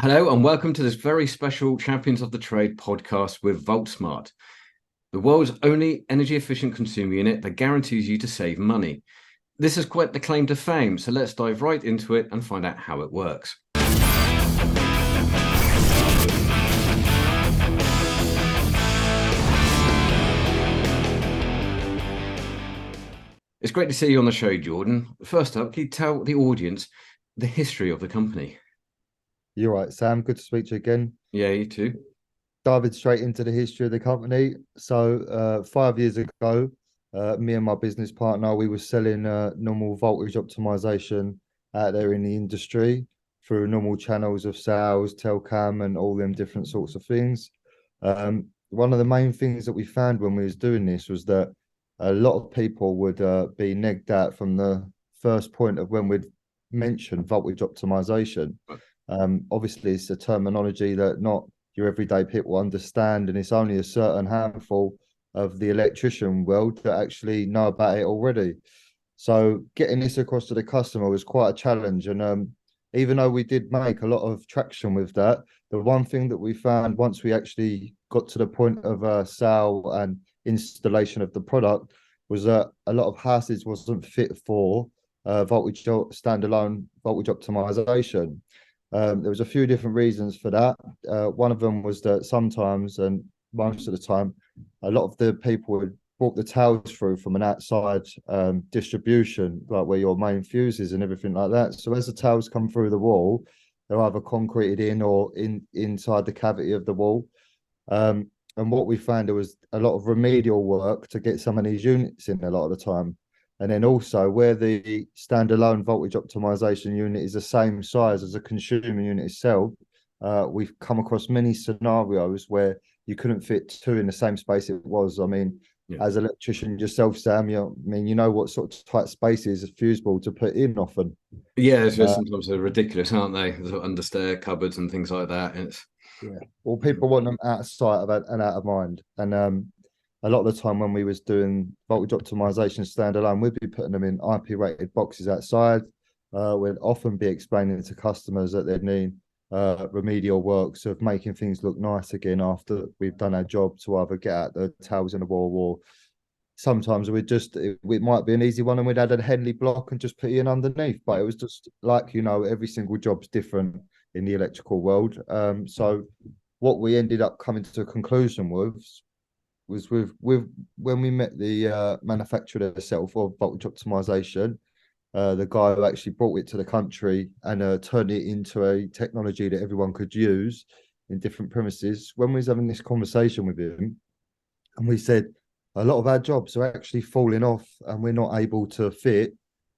Hello and welcome to this very special Champions of the Trade podcast with Voltsmart, the world's only energy efficient consumer unit that guarantees you to save money. This is quite the claim to fame, so let's dive right into it and find out how it works. It's great to see you on the show, Jordan. First up, can you tell the audience the history of the company? You're right, Sam. Good to speak to you again. Yeah, you too. Diving straight into the history of the company. So, 5 years ago, me and my business partner, we were selling normal voltage optimization out there in the industry through normal channels of sales, telcam, and all them different sorts of things. One of the main things that we found when we was doing this was that a lot of people would be negged out from the first point of when we'd mentioned voltage optimization. Obviously, it's a terminology that not your everyday people understand, and it's only a certain handful of the electrician world that actually know about it already. So getting this across to the customer was quite a challenge. And even though we did make a lot of traction with that, the one thing that we found once we actually got to the point of sale and installation of the product was that a lot of houses wasn't fit for voltage standalone voltage optimization. There was a few different reasons for that. One of them was that sometimes, and most of the time, a lot of the people would brought the towers through from an outside distribution, like where your main fuse is and everything like that. So as the towers come through the wall, they're either concreted in or inside the cavity of the wall. And what we found, there was a lot of remedial work to get some of these units in a lot of the time. And then also where the standalone voltage optimization unit is the same size as a consumer unit itself, we've come across many scenarios where you couldn't fit two in the same space it was. I mean, Yeah. as an electrician yourself, Sam, you know what sort of tight spaces a fuse board to put in often. Yeah, so Uh, sometimes they're ridiculous, aren't they? Sort of understair cupboards and things like that. And it's yeah. Well, people want them out of sight and out of mind. And a lot of the time when we was doing voltage optimization standalone, we'd be putting them in IP rated boxes outside. We'd often be explaining to customers that they'd need remedial works of making things look nice again after we've done our job to either get out the towels in the wall, or sometimes it might be an easy one and we'd add a Henley block and just put it in underneath. But it was just like, every single job's different in the electrical world. So what we ended up coming to a conclusion was with when we met the manufacturer itself of voltage optimization, the guy who actually brought it to the country and turned it into a technology that everyone could use in different premises. When we was having this conversation with him, and we said a lot of our jobs are actually falling off, and we're not able to fit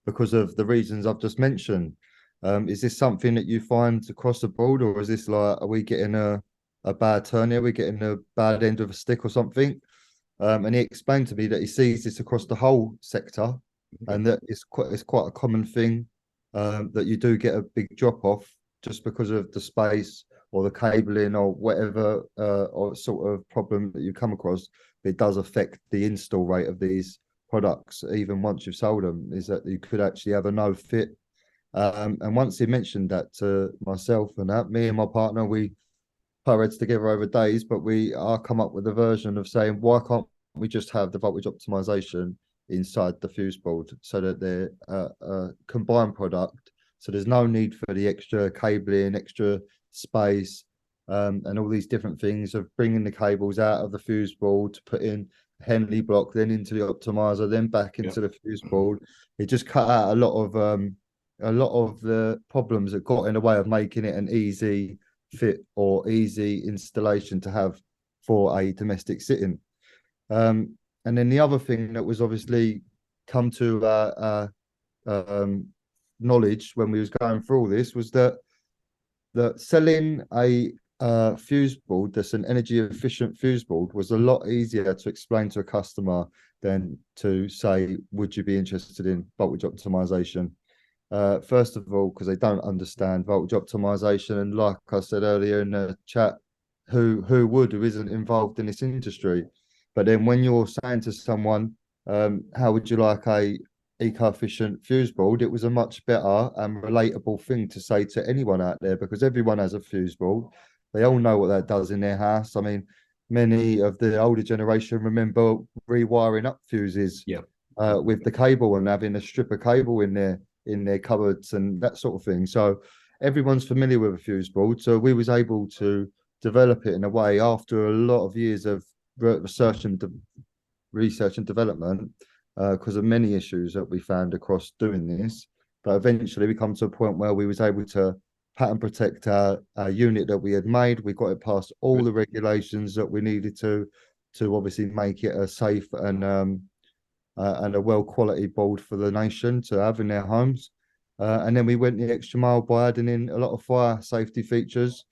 because of the reasons I've just mentioned. Is this something that you find across the board, or is this like, are we getting a bad turn here? We're getting a bad end of a stick or something? And he explained to me that he sees this across the whole sector, okay. and that it's quite a common thing, that you do get a big drop off just because of the space or the cabling or whatever or sort of problem that you come across. It does affect the install rate of these products, even once you've sold them, is that you could actually have a no fit. And once he mentioned that to myself and that, me and my partner, we put our heads together over days, but we are come up with a version of saying, why can't we just have the voltage optimization inside the fuse board so that they're a combined product? So there's no need for the extra cabling, extra space, and all these different things of bringing the cables out of the fuse board to put in Henley block, then into the optimizer, then back Yeah. into the fuse board. It just cut out a lot of the problems that got in the way of making it an easy fit or easy installation to have for a domestic sitting. And then the other thing that was obviously come to knowledge when we was going through all this was that selling a fuse board that's an energy efficient fuse board was a lot easier to explain to a customer than to say, would you be interested in voltage optimization? First of all, because they don't understand voltage optimization, and like I said earlier in the chat, who isn't involved in this industry? But then when you're saying to someone, how would you like eco-efficient fuse board, it was a much better and relatable thing to say to anyone out there, because everyone has a fuse board. They all know what that does in their house. I mean, many of the older generation remember rewiring up fuses Yeah. with the cable and having a strip of cable in their cupboards and that sort of thing. So everyone's familiar with a fuse board. So we was able to develop it in a way after a lot of years of research and development, because of many issues that we found across doing this. But eventually we come to a point where we was able to patent protect our unit that we had made. We got it past all the regulations that we needed to obviously make it a safe and a well quality board for the nation to have in their homes. And then we went the extra mile by adding in a lot of fire safety features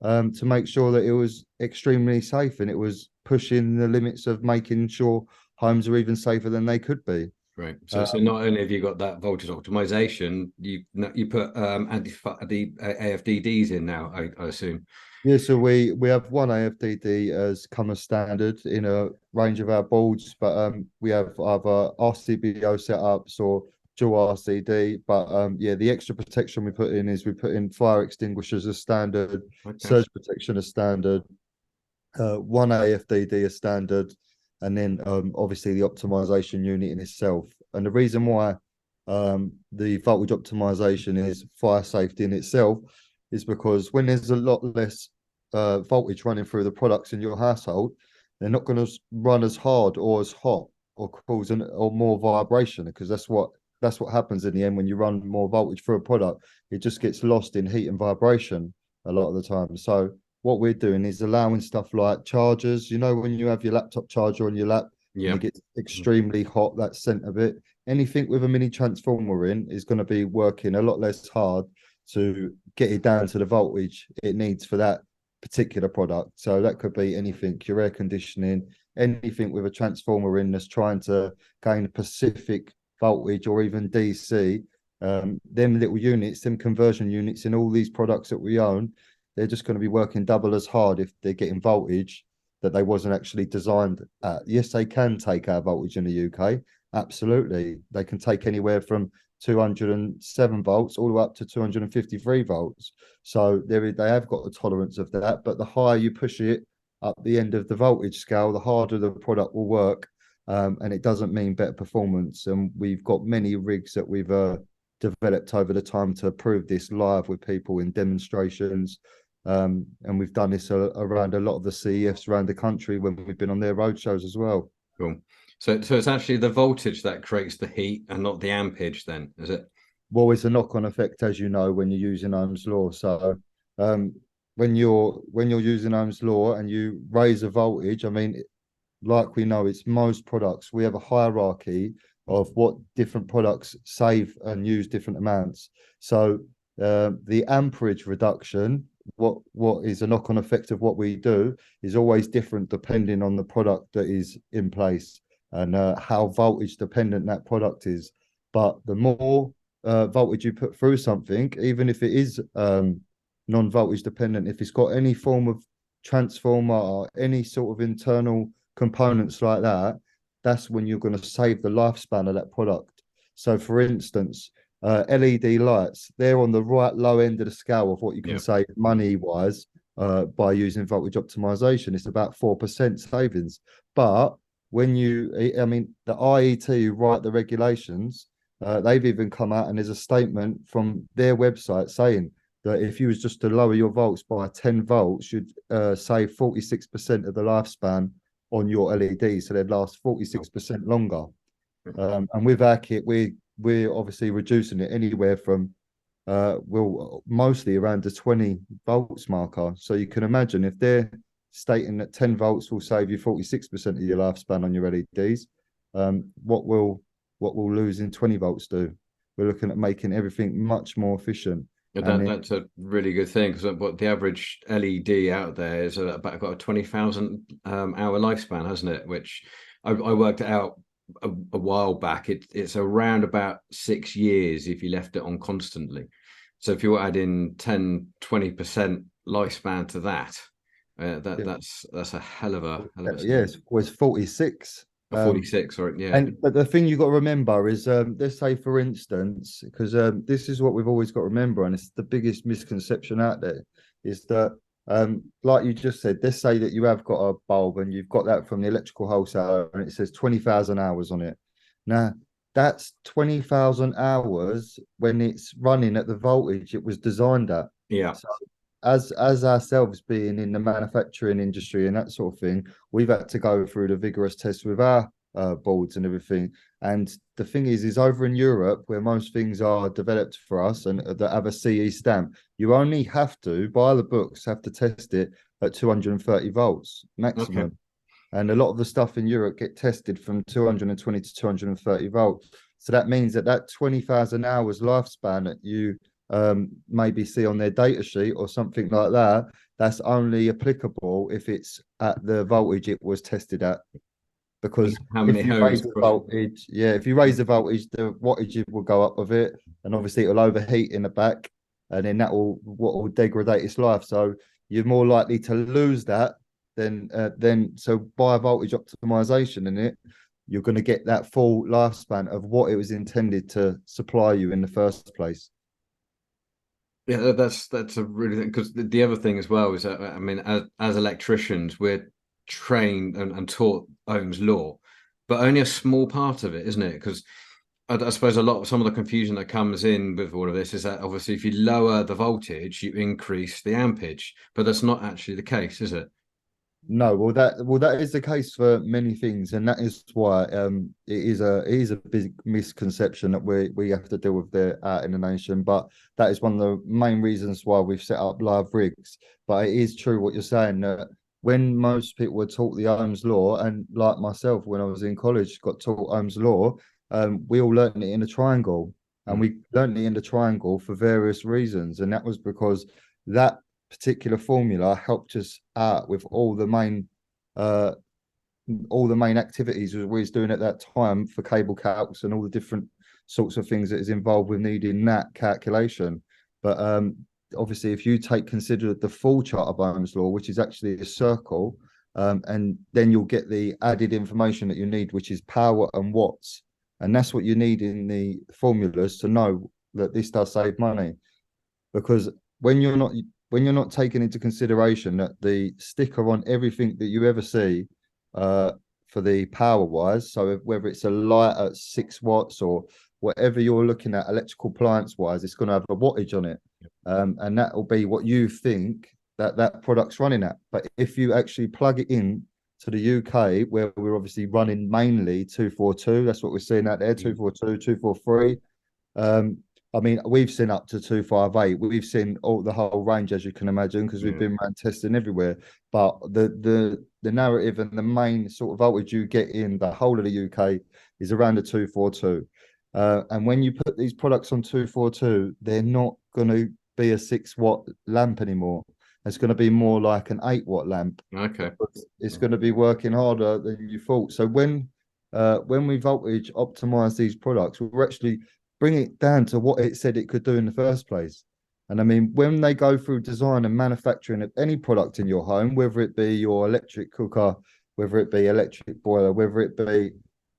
to make sure that it was extremely safe, and it was pushing the limits of making sure homes are even safer than they could be. Right. So not only have you got that voltage optimization, you put the AFDDs in now, I assume. Yeah, so we have one AFDD as come as standard in a range of our boards, but we have either RCBO setups or dual RCD. But yeah, the extra protection we put in is we put in fire extinguishers as standard, Okay. surge protection as standard, one AFDD as standard, and then obviously the optimization unit in itself. And the reason why the voltage optimization is fire safety in itself is because when there's a lot less voltage running through the products in your household, they're not going to run as hard or as hot or cause or more vibration, because that's what happens in the end when you run more voltage through a product. It just gets lost in heat and vibration a lot of the time. So what we're doing is allowing stuff like chargers. You know, when you have your laptop charger on your lap and Yeah. it gets extremely hot, that scent of it. Anything with a mini transformer in is going to be working a lot less hard to get it down to the voltage it needs for that particular product. So that could be anything, your air conditioning, anything with a transformer in that's trying to gain specific voltage or even DC. Them little units, them conversion units in all these products that we own, they're just going to be working double as hard if they're getting voltage that they wasn't actually designed at. Yes, they can take our voltage in the UK. Absolutely. They can take anywhere from 207 volts all the way up to 253 volts. So they have got a tolerance of that. But the higher you push it up the end of the voltage scale, the harder the product will work. And it doesn't mean better performance. And we've got many rigs that we've developed over the time to prove this live with people in demonstrations. And we've done this around a lot of the CEFs around the country when we've been on their road shows as well. Cool. So it's actually the voltage that creates the heat and not the ampage then, is it? Well, it's a knock-on effect, as you know, when you're using Ohm's law. So when you're using Ohm's law and you raise a voltage, I mean, like we know, it's most products. We have a hierarchy of what different products save and use different amounts. So the amperage reduction, what is a knock-on effect of what we do, is always different depending on the product that is in place and how voltage dependent that product is. But the more voltage you put through something, even if it is non-voltage dependent, if it's got any form of transformer or any sort of internal components like that, that's when you're going to save the lifespan of that product. So for instance, LED lights, they're on the right low end of the scale of what you can save money wise by using voltage optimization. It's about 4% savings. But when I mean, the IET who write the regulations, they've even come out and there's a statement from their website saying that if you was just to lower your volts by 10 volts, you'd save 46% of the lifespan on your LEDs, so they'd last 46% longer. And with our kit, we're obviously reducing it anywhere from mostly around the 20 volts marker. So you can imagine if they're stating that 10 volts will save you 46% of your lifespan on your LEDs, what will lose in 20 volts do? We're looking at making everything much more efficient. That's a really good thing, because what the average LED out there is about got a 20,000 hour lifespan, hasn't it? Which I worked it out a while back. It's around about 6 years if you left it on constantly. So if you add in 10-20% lifespan to that, that's a hell of a yes, was 46. A 46, or yeah. And but the thing you got to remember is, let's say for instance, because this is what we've always got to remember, and it's the biggest misconception out there, is that like you just said, let's say that you have got a bulb and you've got that from the electrical wholesaler, and it says 20,000 hours on it. Now that's 20,000 hours when it's running at the voltage it was designed at. Yeah. So as ourselves being in the manufacturing industry and that sort of thing, we've had to go through the vigorous tests with our boards and everything. And the thing is over in Europe, where most things are developed for us and that have a CE stamp, you only have to, by the books, have to test it at 230 volts maximum. Okay. And a lot of the stuff in Europe get tested from 220 to 230 volts. So that means that 20,000 hours lifespan that you maybe see on their data sheet or something like that, that's only applicable if it's at the voltage it was tested at. Because how many if you raise the voltage, if you raise the voltage, the wattage will go up with it, and obviously it'll overheat in the back, and then what will degrade its life. So you're more likely to lose that than so by voltage optimization in it, you're going to get that full lifespan of what it was intended to supply you in the first place. Yeah, that's a really, because the other thing as well is that, I mean, as electricians, we're trained and taught Ohm's law, but only a small part of it, isn't it? Because I suppose some of the confusion that comes in with all of this is that obviously if you lower the voltage, you increase the ampage, but that's not actually the case, is it? No, that is the case for many things, and that is why it is a big misconception that we have to deal with there out in the nation. But that is one of the main reasons why we've set up live rigs. But it is true what you're saying, that when most people were taught the Ohm's law, and like myself when I was in college got taught Ohm's law, we all learned it in a triangle, and we learned it in the triangle for various reasons, and that was because that particular formula helped us out with all the main activities we was doing at that time for cable calcs and all the different sorts of things that is involved with needing that calculation. But obviously if you consider the full chart of Ohm's law, which is actually a circle, and then you'll get the added information that you need, which is power and watts, and that's what you need in the formulas to know that this does save money. Because when you're not taking into consideration that the sticker on everything that you ever see for the power wise, so whether it's a light at 6 watts or whatever you're looking at electrical appliance wise, it's going to have a wattage on it, and that will be what you think that product's running at. But if you actually plug it in to the UK, where we're obviously running mainly 242, that's what we're seeing out there, 242, 243. I mean, we've seen up to 258. We've seen the whole range, as you can imagine, because we've been around testing everywhere. But the narrative and the main sort of voltage you get in the whole of the UK is around the 242. And when you put these products on 242, they're not going to be a 6-watt lamp anymore. It's going to be more like an 8-watt lamp. Okay. It's going to be working harder than you thought. So when we voltage optimize these products, we're actually bring it down to what it said it could do in the first place. And I mean, when they go through design and manufacturing of any product in your home, whether it be your electric cooker, whether it be electric boiler, whether it be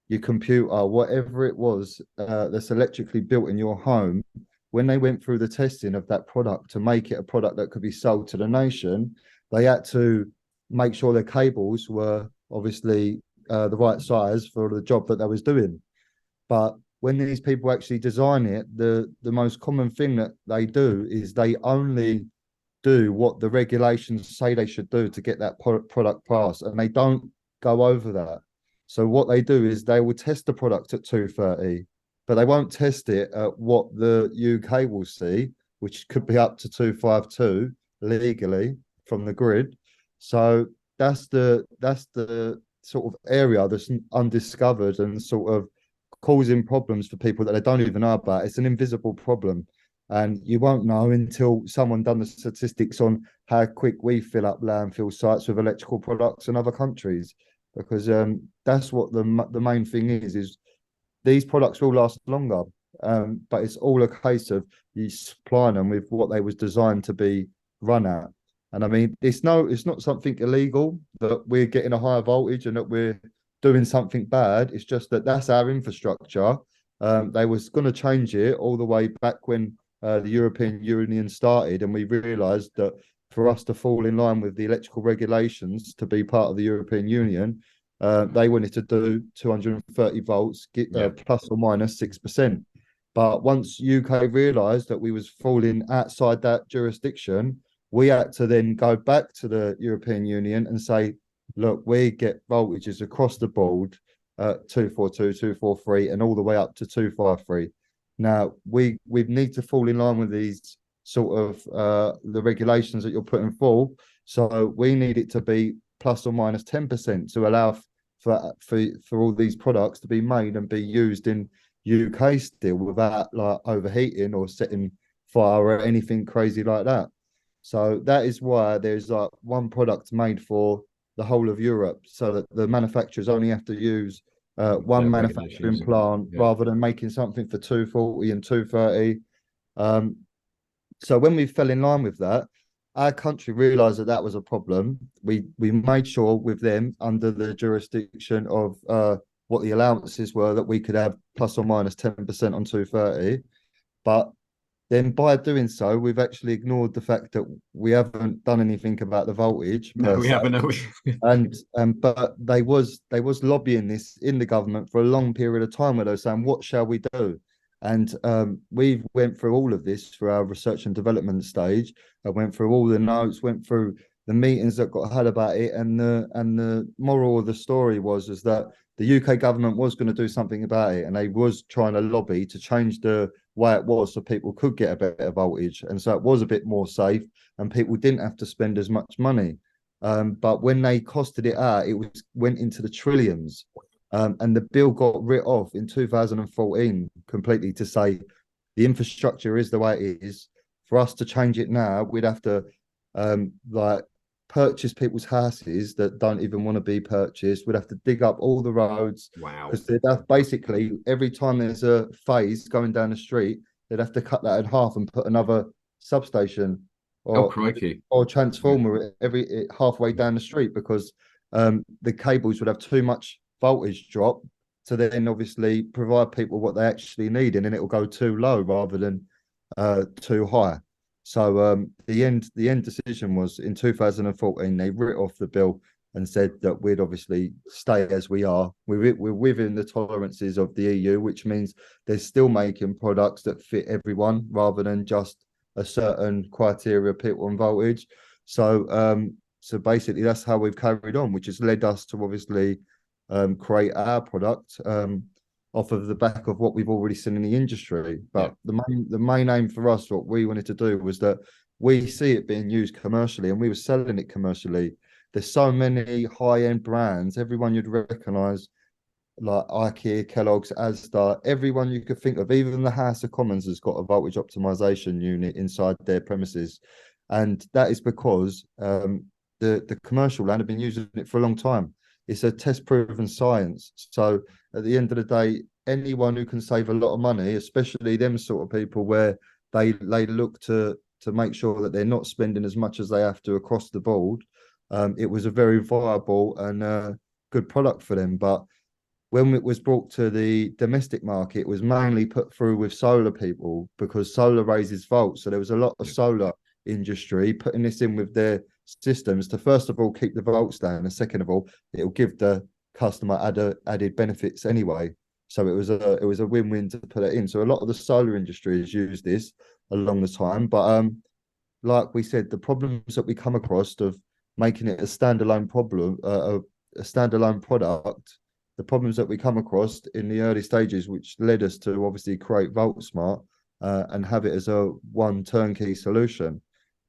your computer, whatever it was that's electrically built in your home, when they went through the testing of that product to make it a product that could be sold to the nation, they had to make sure their cables were obviously the right size for the job that they was doing. But when these people actually design it, the most common thing that they do is they only do what the regulations say they should do to get that product passed, and they don't go over that. So what they do is they will test the product at 230, but they won't test it at what the UK will see, which could be up to 252 legally from the grid. So that's the sort of area that's undiscovered and sort of causing problems for people that they don't even know about. It's an invisible problem, and you won't know until someone done the statistics on how quick we fill up landfill sites with electrical products in other countries, because that's what the main thing is these products will last longer, but it's all a case of you supplying them with what they was designed to be run at. And I mean, it's not something illegal that we're getting a higher voltage and that we're doing something bad. It's just that that's our infrastructure. They was going to change it all the way back when the European Union started, and we realised that for us to fall in line with the electrical regulations to be part of the European Union, they wanted to do 230 volts, plus or minus 6%. But once UK realised that we was falling outside that jurisdiction, we had to then go back to the European Union and say, look, we get voltages across the board, 242, 243, and all the way up to 253. Now, we need to fall in line with these sort of the regulations that you're putting forward. So we need it to be plus or minus 10% to allow for all these products to be made and be used in UK still without like overheating or setting fire or anything crazy like that. So that is why there's like one product made for the whole of Europe, so that the manufacturers only have to use one manufacturing plant rather than making something for 240 and 230. So when we fell in line with that, our country realised that that was a problem. We made sure with them under the jurisdiction of what the allowances were that we could have plus or minus 10% on 230. But then by doing so, we've actually ignored the fact that we haven't done anything about the voltage. No, we haven't. No. But they was lobbying this in the government for a long period of time where they were saying, what shall we do? And we went through all of this for our research and development stage. I went through all the notes, went through the meetings that got had about it, and the moral of the story was that the UK government was going to do something about it, and they was trying to lobby to change the way it was so people could get a better voltage, and so it was a bit more safe, and people didn't have to spend as much money. But when they costed it out, it went into the trillions. And the bill got written off in 2014 completely to say the infrastructure is the way it is. For us to change it now, we'd have to like purchase people's houses that don't even want to be purchased. We'd have to dig up all the roads. Wow. Because that's basically every time there's a phase going down the street, they'd have to cut that in half and put another substation or transformer every halfway down the street, because the cables would have too much voltage drop to then obviously provide people what they actually need, and then it will go too low rather than too high. So the end decision was in 2014 they writ off the bill and said that we'd obviously stay as we are. We're within the tolerances of the EU, which means they're still making products that fit everyone rather than just a certain criteria people on voltage. So so basically that's how we've carried on, which has led us to obviously create our product off of the back of what we've already seen in the industry. But the main aim for us, what we wanted to do was that we see it being used commercially, and we were selling it commercially. There's so many high-end brands, everyone you'd recognize, like IKEA, Kellogg's, Asda, everyone you could think of. Even the House of Commons has got a voltage optimization unit inside their premises, and that is because the commercial land have been using it for a long time. It's a test-proven science. So at the end of the day, anyone who can save a lot of money, especially them sort of people where they look to make sure that they're not spending as much as they have to across the board, it was a very viable and good product for them. But when it was brought to the domestic market, it was mainly put through with solar people, because solar raises volts. So there was a lot of solar industry putting this in with their systems to, first of all, keep the volts down, and second of all, it will give the customer added benefits anyway. So it was a win-win to put it in. So a lot of the solar industry has used this along the time. But like we said, the problems that we come across of making it a standalone product, the problems that we come across in the early stages, which led us to obviously create Voltsmart and have it as a one turnkey solution.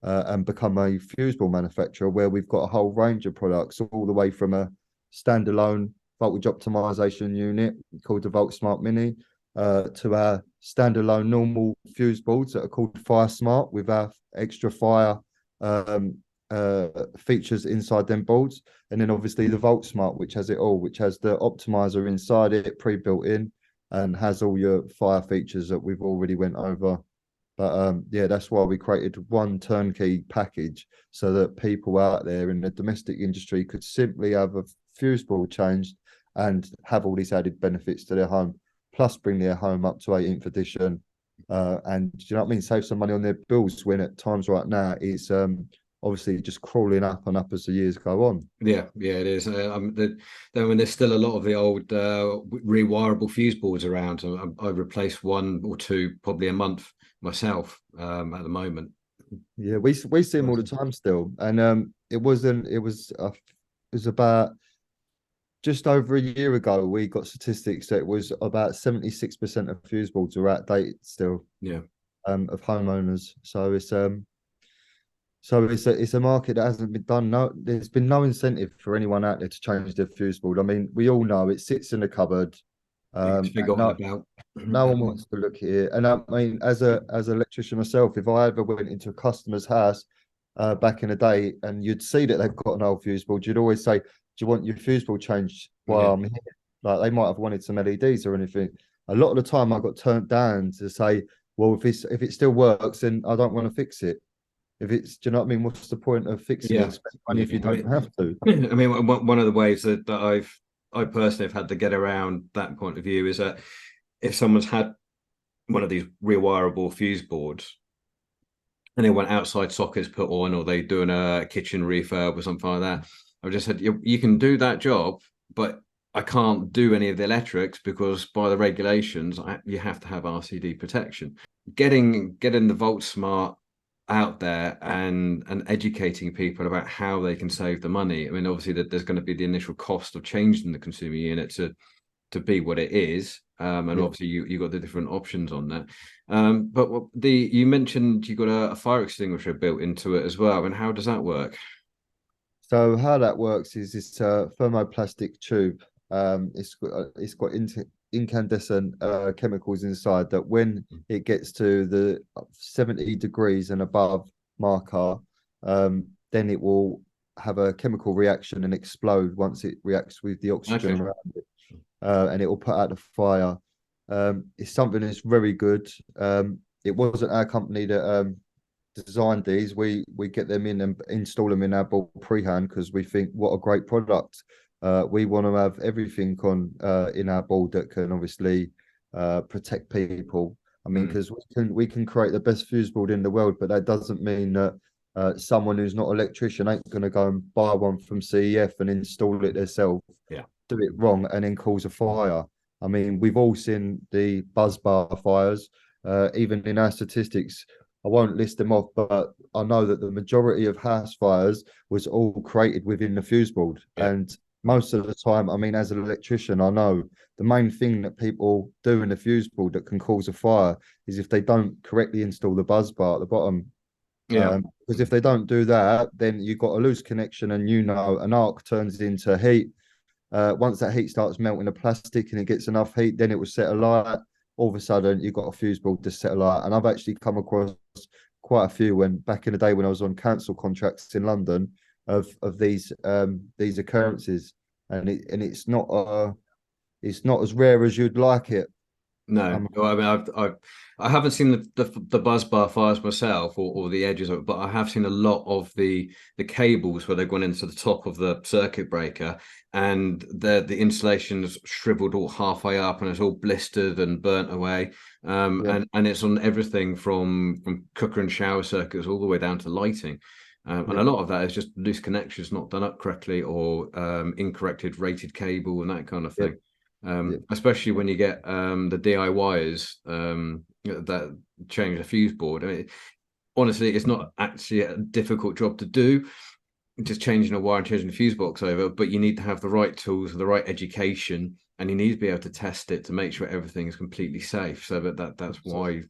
And become a fuseboard manufacturer where we've got a whole range of products, all the way from a standalone voltage optimization unit called the Voltsmart Mini to our standalone normal fuse boards that are called FireSmart with our extra fire features inside them boards, and then obviously the Voltsmart, which has it all, which has the optimizer inside it pre-built in and has all your fire features that we've already went over. But yeah, that's why we created one turnkey package, so that people out there in the domestic industry could simply have a fuse board changed and have all these added benefits to their home, plus bring their home up to 18th edition. And do you know what I mean? Save some money on their bills when at times right now it's obviously just crawling up and up as the years go on. Yeah, it is. There's still a lot of the old rewirable fuse boards around. I replace one or two probably a month myself at the moment. Yeah, we see them all the time still, and it was about just over a year ago we got statistics that it was about 76% of fuse boards are outdated still. Yeah. Of homeowners. So it's a market that hasn't been done. No, there's been no incentive for anyone out there to change their fuse board. I mean, we all know it sits in the cupboard. It's forgotten No, about. no one wants to look at it. And I mean, as an electrician myself, if I ever went into a customer's house back in the day and you'd see that they've got an old fuse board, you'd always say, "Do you want your fuse board changed while I'm here?" Like they might have wanted some LEDs or anything. A lot of the time, I got turned down to say, "Well, if it still works, then I don't want to fix it." If it's, do you know what I mean? What's the point of fixing it? Spend money if you don't have to. I mean, one of the ways that I personally have had to get around that point of view is that if someone's had one of these rewirable fuse boards and they want outside sockets put on, or they doing a kitchen refurb or something like that, I've just said you can do that job, but I can't do any of the electrics because by the regulations you have to have RCD protection. Getting the Voltsmart out there and educating people about how they can save the money. I mean, obviously that there's going to be the initial cost of changing the consumer unit to be what it is, and obviously you got the different options on that. But you mentioned you got a fire extinguisher built into it as well, and how does that work? So how that works is this thermoplastic tube. It's got incandescent chemicals inside that when it gets to the 70 degrees and above marker, then it will have a chemical reaction and explode once it reacts with the oxygen around it, and it will put out the fire. It's something that's very good. It wasn't our company that designed these. We get them in and install them in our board pre-hand because we think what a great product. We want to have everything on in our board that can obviously protect people. I mean, because we can create the best fuse board in the world, but that doesn't mean that someone who's not an electrician ain't going to go and buy one from CEF and install it themselves. Yeah, do it wrong and then cause a fire. I mean, we've all seen the buzz bar fires, even in our statistics. I won't list them off, but I know that the majority of house fires was all created within the fuse board. Yeah. And most of the time, I mean, as an electrician, I know the main thing that people do in the fuse board that can cause a fire is if they don't correctly install the buzz bar at the bottom. Yeah. Because if they don't do that, then you've got a loose connection and an arc turns into heat. Once that heat starts melting the plastic and it gets enough heat, then it will set alight. All of a sudden, you've got a fuse board to set alight. And I've actually come across quite a few when back in the day when I was on council contracts in London of these occurrences, and it's not as rare as you'd like it. No, I mean I haven't seen the buzz bar fires myself or the edges of it, but I have seen a lot of the cables where they've gone into the top of the circuit breaker and the insulation's shriveled all halfway up and it's all blistered and burnt away. And it's on everything from cooker and shower circuits all the way down to lighting. And a lot of that is just loose connections not done up correctly or incorrected rated cable and that kind of thing. Especially when you get the DIYers that change the fuse board. I mean, honestly, it's not actually a difficult job to do, just changing a wire and changing the fuse box over, but you need to have the right tools, the right education, and you need to be able to test it to make sure everything is completely safe. So that's why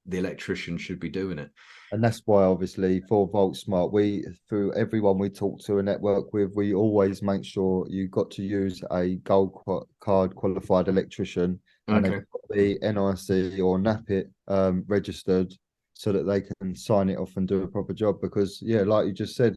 the electrician should be doing it. And that's why, obviously, for Voltsmart, through everyone we talk to and network with, we always make sure you've got to use a gold card qualified electrician and they've got the NIC or NAPIT registered so that they can sign it off and do a proper job. Because, like you just said,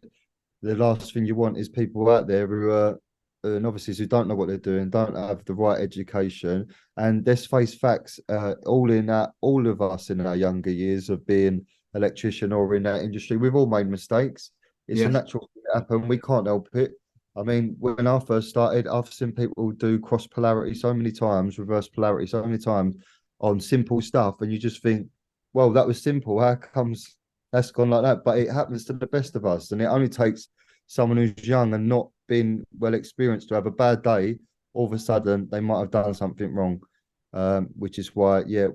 the last thing you want is people out there who and obviously who don't know what they're doing, don't have the right education. And let's face facts, all of us in our younger years of being electrician or in that industry, we've all made mistakes. It's a natural thing to happen. We can't help it. I mean, when I first started, I've seen people do cross polarity so many times, reverse polarity so many times on simple stuff, and you just think, well, that was simple. How comes that's gone like that? But it happens to the best of us, and it only takes someone who's young and not been well experienced to have a bad day. All of a sudden, they might have done something wrong, which is why, yeah,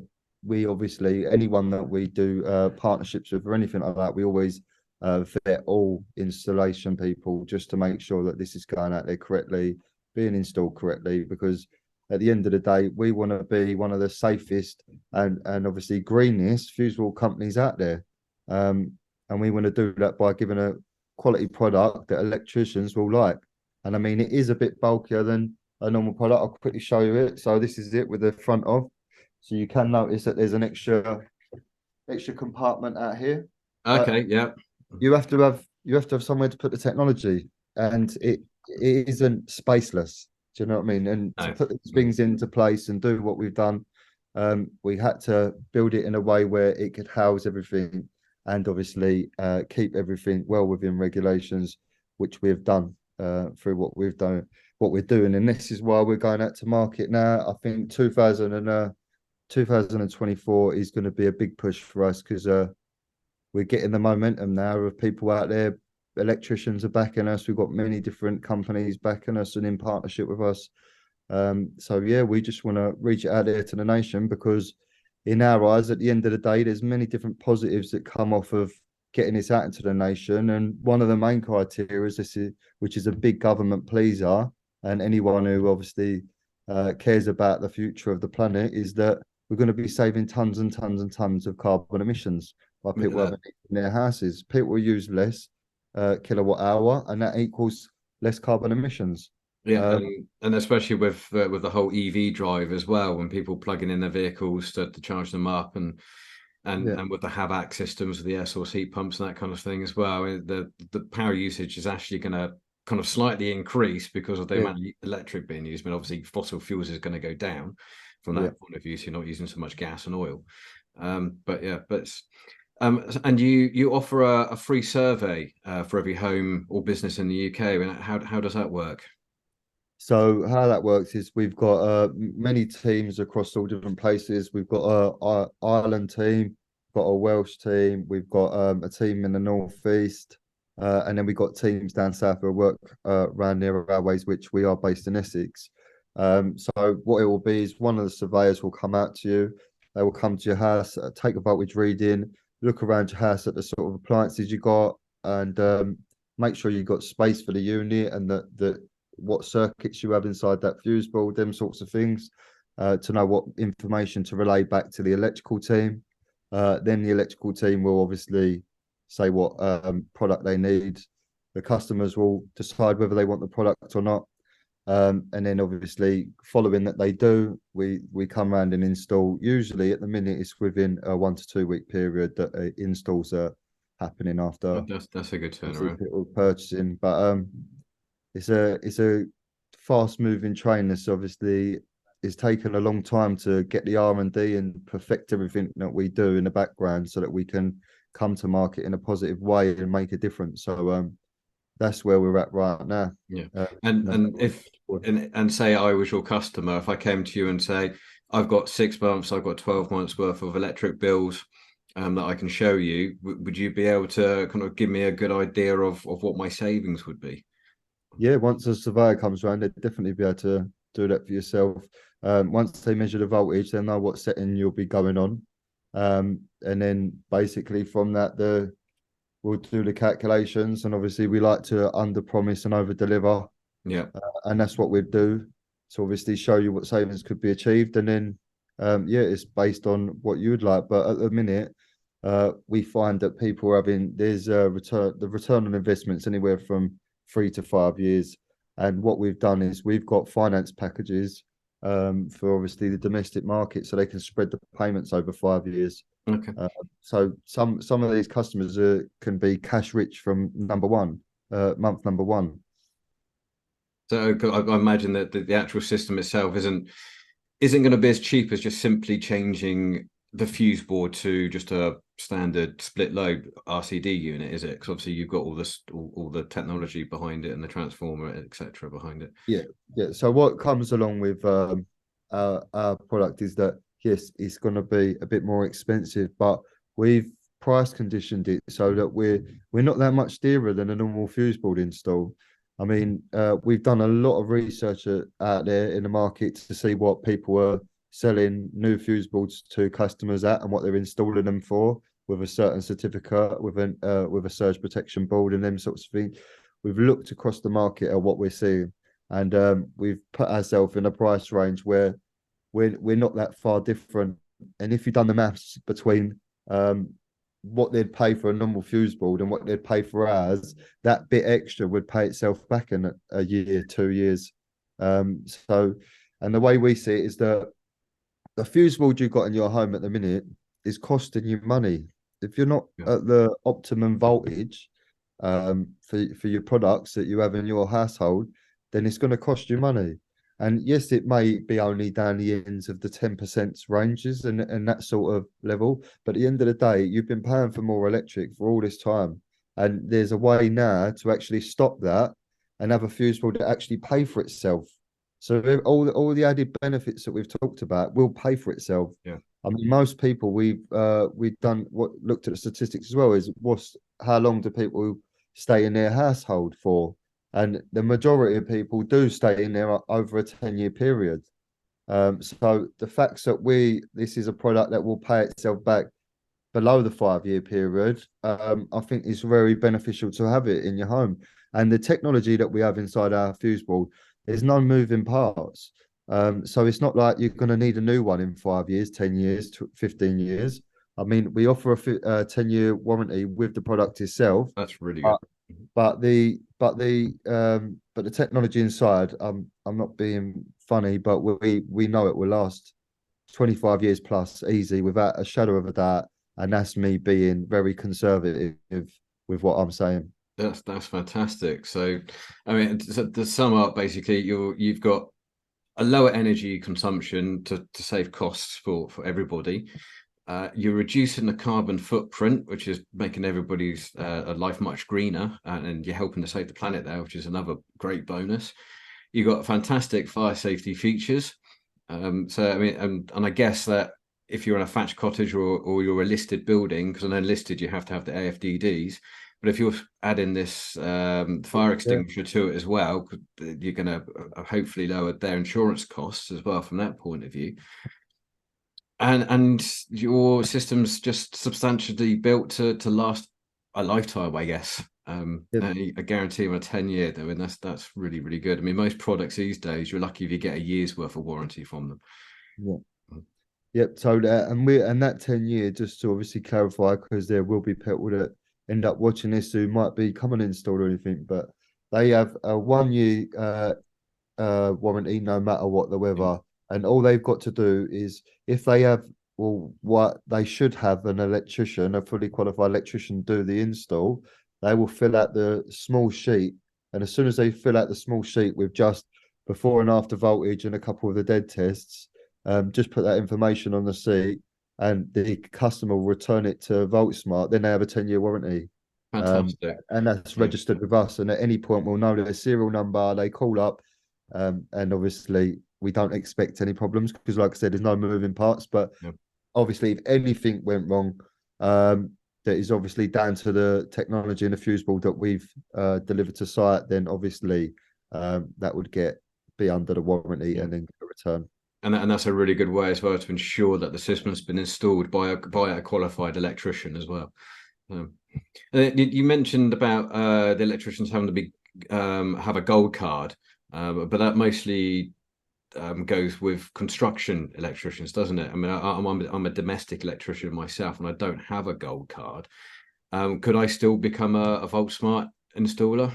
we obviously anyone that we do partnerships with or anything like that, we always vet all installation people just to make sure that this is going out there correctly, being installed correctly, because at the end of the day, we want to be one of the safest and obviously greenest fuseboard companies out there. And we want to do that by giving a quality product that electricians will like. And I mean, it is a bit bulkier than a normal product. I'll quickly show you it. So this is it with the front off. So you can notice that there's an extra compartment out here. But Okay, yeah. you have to have somewhere to put the technology, and it isn't spaceless. Do you know what I mean? And to No. put these things into place and do what we've done, we had to build it in a way where it could house everything and obviously keep everything well within regulations, which we have done through what we've done, what we're doing. And this is why we're going out to market now. I think 2024 is going to be a big push for us because we're getting the momentum now of people out there. Electricians are backing us. We've got many different companies backing us and in partnership with us. So yeah, we just want to reach it out there to the nation because in our eyes, at the end of the day, there's many different positives that come off of getting this out into the nation. And one of the main criteria is this, which is a big government pleaser, and anyone who obviously cares about the future of the planet, is that we're going to be saving tons and tons and tons of carbon emissions by people having it in their houses. People use less kilowatt hour, and that equals less carbon emissions. Yeah, and especially with the whole EV drive as well, when people plugging in their vehicles to charge them up, and with the HVAC systems, with the air source heat pumps and that kind of thing as well, the power usage is actually going to kind of slightly increase because of the amount of electric being used. But obviously, fossil fuels is going to go down from that point of view, so you're not using so much gas and oil. And you offer a free survey for every home or business in the UK. I mean, how does that work? So how that works is we've got many teams across all different places. We've got a Ireland team, got a Welsh team, we've got a team in the northeast, and then we've got teams down south who work around near our ways, which we are based in Essex. So what it will be is one of the surveyors will come out to you. They will come to your house, take a voltage reading, look around your house at the sort of appliances you got, and make sure you've got space for the unit and that what circuits you have inside that fuse board, them sorts of things, to know what information to relay back to the electrical team. Then the electrical team will obviously say what product they need. The customers will decide whether they want the product or not. And then obviously following that they do, we come around and install. Usually at the minute it's within a 1 to 2 week period that installs are happening after That's a good turnaround. people purchasing. But it's a fast moving train. That's obviously it's taken a long time to get the R&D and perfect everything that we do in the background so that we can come to market in a positive way and make a difference. So that's where we're at right now. Yeah. And say I was your customer, if I came to you and say, I've got 6 months, I've got 12 months worth of electric bills that I can show you, would you be able to kind of give me a good idea of what my savings would be? Yeah, once a surveyor comes around, they'd definitely be able to do that for yourself. Once they measure the voltage, they know what setting you'll be going on. And then basically from that, we'll do the calculations. And obviously we like to under promise and over deliver. Yeah. And that's what we'd do. So obviously show you what savings could be achieved. And then, it's based on what you'd like. But at the minute, we find that people are there's the return on investments anywhere from 3 to 5 years. And what we've done is we've got finance packages for obviously the domestic market, so they can spread the payments over 5 years. Okay. So some of these customers can be cash rich from month number one. So I imagine that the actual system itself isn't going to be as cheap as just simply changing the fuse board to just a standard split load RCD unit, is it? Because obviously you've got all the technology behind it and the transformer, etc., behind it. Yeah, yeah. So what comes along with our product is that yes, it's going to be a bit more expensive, but we've price conditioned it so that we're not that much dearer than a normal fuse board install. I mean, we've done a lot of research out there in the market to see what people are selling new fuse boards to customers at and what they're installing them for with a certain certificate, with a surge protection board and them sorts of things. We've looked across the market at what we're seeing, and we've put ourselves in a price range where we're not that far different. And if you've done the maths between what they'd pay for a normal fuse board and what they'd pay for ours, that bit extra would pay itself back in a year, 2 years. So, and the way we see it is that the fuse board you've got in your home at the minute is costing you money. If you're not Yeah. at the optimum voltage for your products that you have in your household, then it's going to cost you money. And yes, it may be only down the ends of the 10% ranges and that sort of level. But at the end of the day, you've been paying for more electric for all this time. And there's a way now to actually stop that and have a fuse board that actually pay for itself. So all the added benefits that we've talked about will pay for itself. Yeah. I mean, most people we've done what looked at the statistics as well is how long do people stay in their household for? And the majority of people do stay in there over a 10-year period. So the facts that this is a product that will pay itself back below the 5-year period, I think is very beneficial to have it in your home. And the technology that we have inside our fuse board, there's no moving parts. So it's not like you're going to need a new one in 5 years, 10 years, 15 years. I mean, we offer a 10-year warranty with the product itself. That's really good. But the technology inside, I'm not being funny, but we know it will last 25 years plus easy without a shadow of a doubt. And that's me being very conservative with what I'm saying. That's fantastic. So, I mean, to sum up, basically, you've got a lower energy consumption to save costs for everybody. You're reducing the carbon footprint, which is making everybody's life much greener, and you're helping to save the planet there, which is another great bonus. You've got fantastic fire safety features. So, I mean, and I guess that if you're in a thatched cottage or you're a listed building, because I know listed you have to have the AFDDs, but if you're adding this fire extinguisher to it as well, you're going to hopefully lower their insurance costs as well from that point of view. And your system's just substantially built to last a lifetime, I guess. A guarantee of a 10-year. I mean, that's really, really good. I mean, most products these days, you're lucky if you get a year's worth of warranty from them. Yeah. Yep. So that 10-year, just to obviously clarify, because there will be people that end up watching this who might be coming installed or anything, but they have a 1-year warranty no matter what the weather. Yeah. And all they've got to do is if they have, well, what they should have an electrician, a fully qualified electrician, do the install. They will fill out the small sheet, and as soon as they fill out the small sheet with just before and after voltage and a couple of the dead tests, just put that information on the sheet, and the customer will return it to Voltsmart. Then they have a 10-year warranty. Fantastic. And that's registered with us. And at any point, we'll know their serial number. They call up, and obviously we don't expect any problems because, like I said, there's no moving parts. But obviously, if anything went wrong, that is obviously down to the technology and the fuse board that we've delivered to site. Then obviously that would be under the warranty and then get a return. And that's a really good way as well to ensure that the system's been installed by a qualified electrician as well. You mentioned about the electricians having to be have a gold card, but that mostly goes with construction electricians, doesn't it? I mean, I'm a domestic electrician myself, and I don't have a gold card. Could I still become a Voltsmart installer?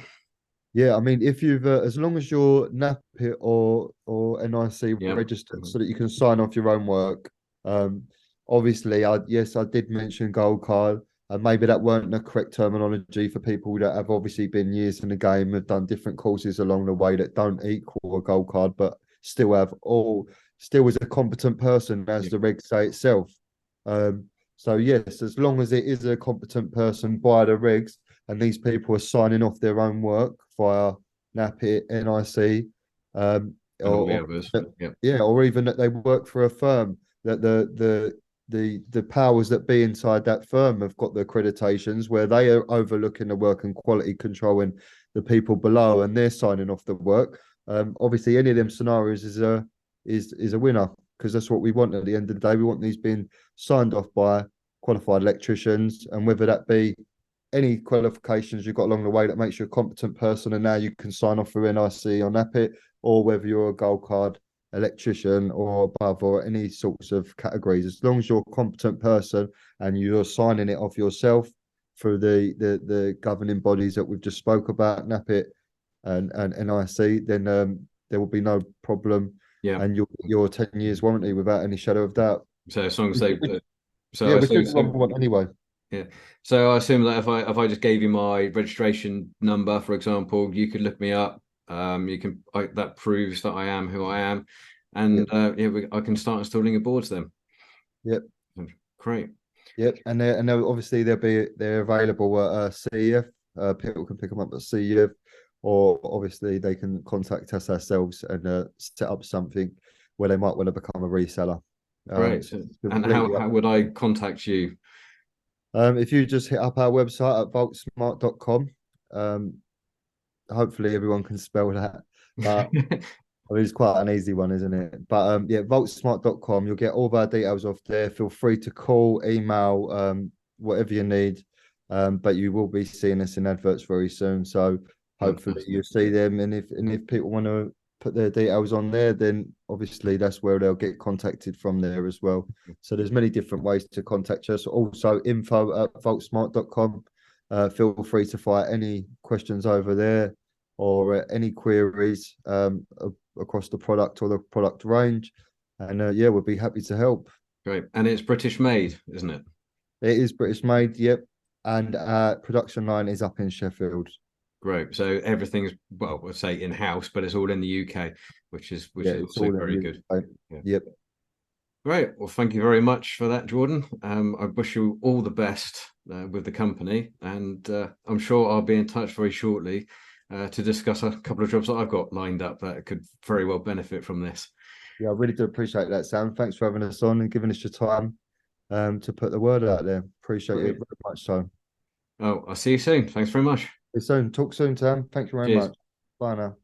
Yeah, I mean, if you've as long as you're NAPIT or NIC registered, so that you can sign off your own work. Obviously, I did mention gold card, and maybe that weren't the correct terminology for people that have obviously been years in the game, have done different courses along the way that don't equal a gold card, but still as a competent person, as the regs say itself. So yes, as long as it is a competent person by the regs, and these people are signing off their own work via NAPIT, NIC, And all the or others. Yeah. yeah, or even that they work for a firm that the powers that be inside that firm have got the accreditations where they are overlooking the work and quality controlling the people below, and they're signing off the work. Obviously, any of them scenarios is a winner, because that's what we want at the end of the day. We want these being signed off by qualified electricians, and whether that be any qualifications you've got along the way that makes you a competent person, and now you can sign off for NIC on NAPIT, or whether you're a gold card electrician or above, or any sorts of categories. As long as you're a competent person and you're signing it off yourself through the governing bodies that we've just spoke about, NAPIT and NIC, then there will be no problem, Yeah. and you're 10 years warranty without any shadow of doubt. So as long as they, so Yeah, I which assume, is what we want anyway. yeah. So I assume that if I just gave you my registration number, for example, you could look me up. You can that proves that I am who I am, and Yep. yeah, I can start installing your boards then. Yep. Great. Yep. And they're obviously they're available at CEF. People can pick them up at CEF, or obviously they can contact us ourselves and set up something where they might want to become a reseller. Great. So it's And completely how up would to I them. contact you? If you just hit up our website at voltsmart.com, hopefully everyone can spell that. But I mean, it's quite an easy one, isn't it? But yeah, voltsmart.com, you'll get all of our details off there. Feel free to call, email, whatever you need. But you will be seeing us in adverts very soon. So hopefully Fantastic. you'll see them. And if people want to put their details on there, then obviously that's where they'll get contacted from there as well. So there's many different ways to contact us. Also, info@voltsmart.com. Feel free to fire any questions over there, or any queries across the product or the product range. And yeah, we'll be happy to help. Great. And it's British made, isn't it? It is British made, yep. And production line is up in Sheffield. Great. So everything's, well, we'll say in-house, but it's all in the UK, which Yeah, is it's also all in very the good. UK. Yeah. Yep. Great. Well, thank you very much for that, Jordan. I wish you all the best with the company, and I'm sure I'll be in touch very shortly to discuss a couple of jobs that I've got lined up that could very well benefit from this. Yeah, I really do appreciate that, Sam. Thanks for having us on and giving us your time to put the word out there. Appreciate it Great. very much. So, Oh, I'll see you soon. Thanks very much. see you soon. Talk soon, Sam. Thank you very Cheers. much. Bye now.